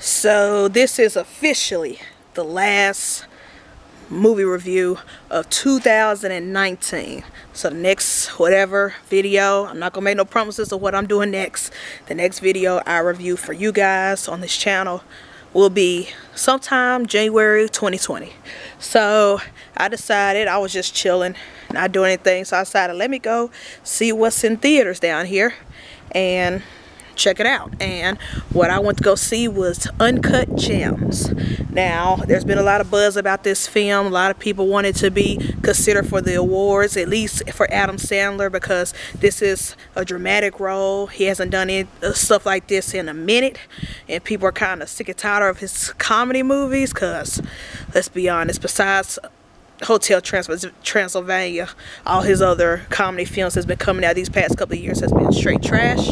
So this is officially the last movie review of 2019. So the next whatever video, I'm not gonna make no promises of what I'm doing next. The next video I review for you guys on this channel will be sometime January 2020. So I decided, I was just chilling, not doing anything, so I decided let me go see what's in theaters down here and check it out. And what I went to go see was Uncut Gems. Now there's been a lot of buzz about this film. A lot of people wanted to be considered for the awards, at least for Adam Sandler, because this is a dramatic role. He hasn't done any stuff like this in a minute, and people are kind of sick and tired of his comedy movies, because let's be honest, besides Hotel Transylvania, all his other comedy films has been coming out these past couple of years has been straight trash.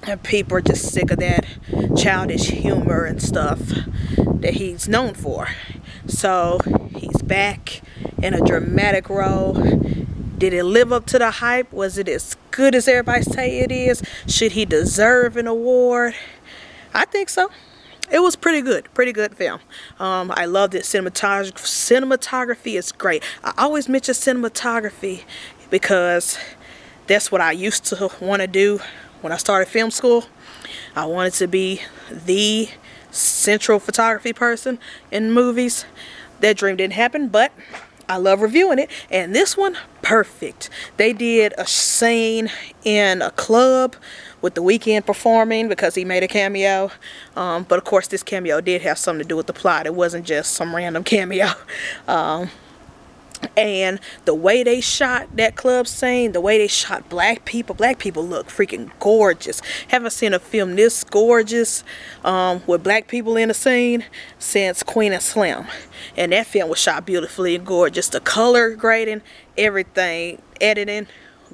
And people are just sick of that childish humor and stuff that he's known for. So he's back in a dramatic role. Did it live up to the hype? Was it as good as everybody say it is? Should he deserve an award? I think so. It was pretty good film. I loved it. Cinematography is great. I always mention cinematography because that's what I used to want to do when I started film school. I wanted to be the central photography person in movies. That dream didn't happen, but I love reviewing it. And this one, perfect. They did a scene in a club with The Weeknd performing because he made a cameo. But of course this cameo did have something to do with the plot. It wasn't just some random cameo. And the way they shot that club scene, the way they shot black people look freaking gorgeous. Haven't seen a film this gorgeous with black people in the scene since Queen and Slim. And that film was shot beautifully and gorgeous. The color grading, everything, editing,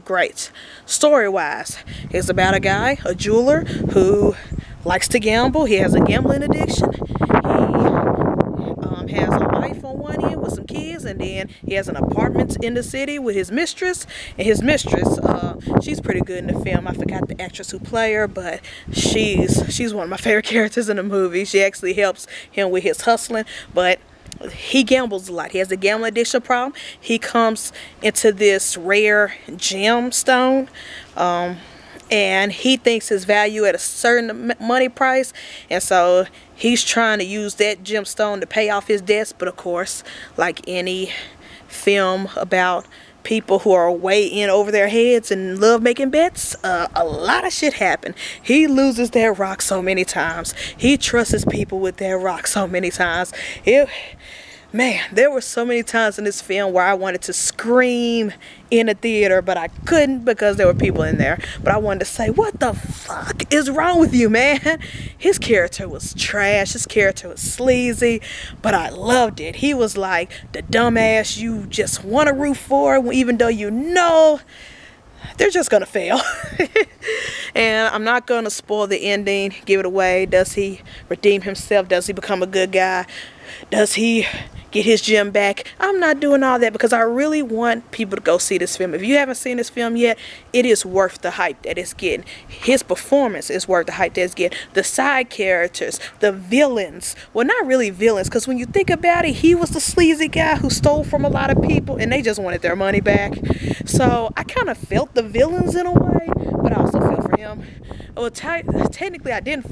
great. Story wise, it's about a guy, a jeweler, who likes to gamble. He has a gambling addiction. He has a wife on one end with some kids, and then he has an apartment in the city with his mistress. And his mistress, she's pretty good in the film. I forgot the actress who played her, but she's one of my favorite characters in the movie. She actually helps him with his hustling, but he gambles a lot. He has a gambling addiction problem. He comes into this rare gemstone, and he thinks his value at a certain money price, and so he's trying to use that gemstone to pay off his debts. But of course, like any film about people who are way in over their heads and love making bets, a lot of shit happen. He loses that rock so many times. He trusts people with that rock so many times. Man, there were so many times in this film where I wanted to scream in a theater, but I couldn't because there were people in there. But I wanted to say, what the fuck is wrong with you, man? His character was trash. His character was sleazy, but I loved it. He was like the dumbass you just want to root for, even though you know they're just gonna fail. And I'm not gonna spoil the ending, give it away. Does he redeem himself? Does he become a good guy? Does he get his gem back? I'm not doing all that because I really want people to go see this film. If you haven't seen this film yet, it is worth the hype that it's getting. His performance is worth the hype that it's getting. The side characters, the villains, well, not really villains, because when you think about it, he was the sleazy guy who stole from a lot of people and they just wanted their money back. So I kind of felt the villains in a way, but I also felt for him. Well, technically I didn't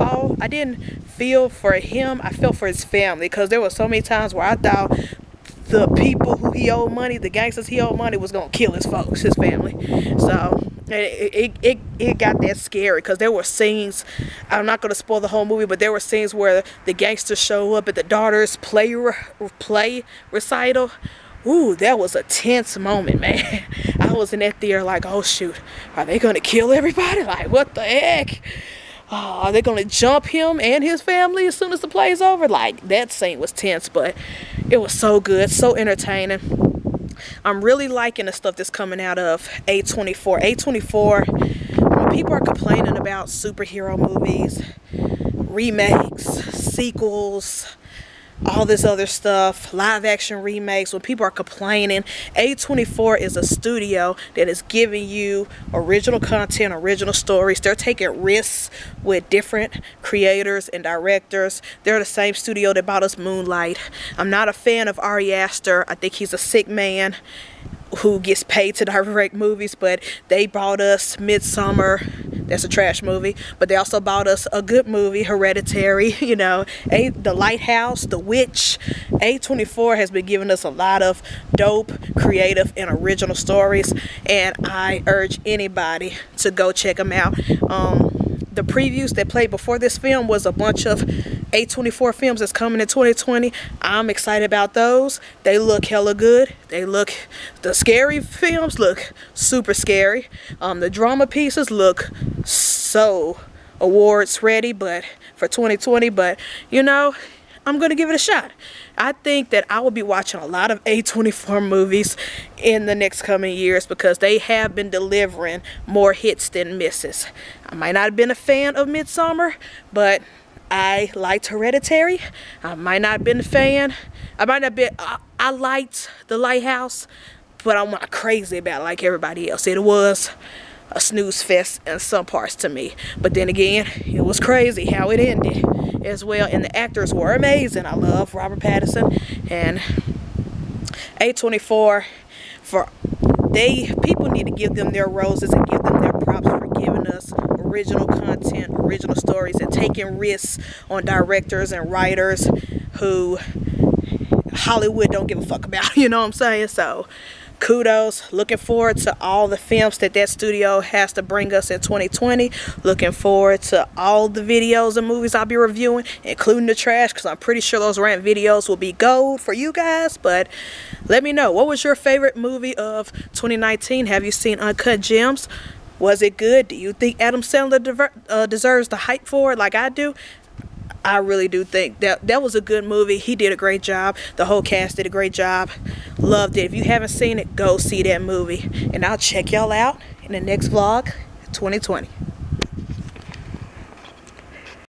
feel for him. I felt for his family, because there were so many times where I thought the people who he owed money, the gangsters he owed money, was gonna kill his folks, his family. So it got that scary, because there were scenes, I'm not gonna spoil the whole movie, but there were scenes where the gangsters show up at the daughter's play recital. Ooh, that was a tense moment, man. I was in that theater like, oh shoot, are they gonna kill everybody? Like, what the heck? Are they gonna jump him and his family as soon as the play's over? Like, that scene was tense, but it was so good, so entertaining. I'm really liking the stuff that's coming out of A24. A24, when people are complaining about superhero movies, remakes, sequels, all this other stuff, live action remakes, when people are complaining, A24 is a studio that is giving you original content, original stories. They're taking risks with different creators and directors. They're the same studio that bought us Moonlight. I'm not a fan of Ari Aster. I think he's a sick man who gets paid to direct movies, but they bought us Midsummer. That's a trash movie, but they also bought us a good movie, Hereditary, you know, The Lighthouse, The Witch. A24 has been giving us a lot of dope, creative, and original stories, and I urge anybody to go check them out. The previews that played before this film was a bunch of A24 films that's coming in 2020. I'm excited about those. They look hella good. The scary films look super scary. The drama pieces look so awards ready, but for 2020, but you know, I'm gonna give it a shot. I think that I will be watching a lot of A24 movies in the next coming years because they have been delivering more hits than misses. I might not have been a fan of Midsummer, but I liked Hereditary. I might not have been a fan. I liked The Lighthouse, but I'm not crazy about it like everybody else. It was a snooze fest in some parts to me, but then again, it was crazy how it ended as well, and the actors were amazing. I love Robert Pattinson, and A24, people need to give them their roses and give them their props for giving us original content, original stories, and taking risks on directors and writers who Hollywood don't give a fuck about, you know what I'm saying? So kudos. Looking forward to all the films that studio has to bring us in 2020. Looking forward to all the videos and movies I'll be reviewing, including the trash, because I'm pretty sure those rant videos will be gold for you guys. But let me know, what was your favorite movie of 2019? Have you seen Uncut Gems? Was it good? Do you think Adam Sandler deserves the hype for it like I do? I really do think that was a good movie. He did a great job. The whole cast did a great job. Loved it. If you haven't seen it, go see that movie. And I'll check y'all out in the next vlog, 2020.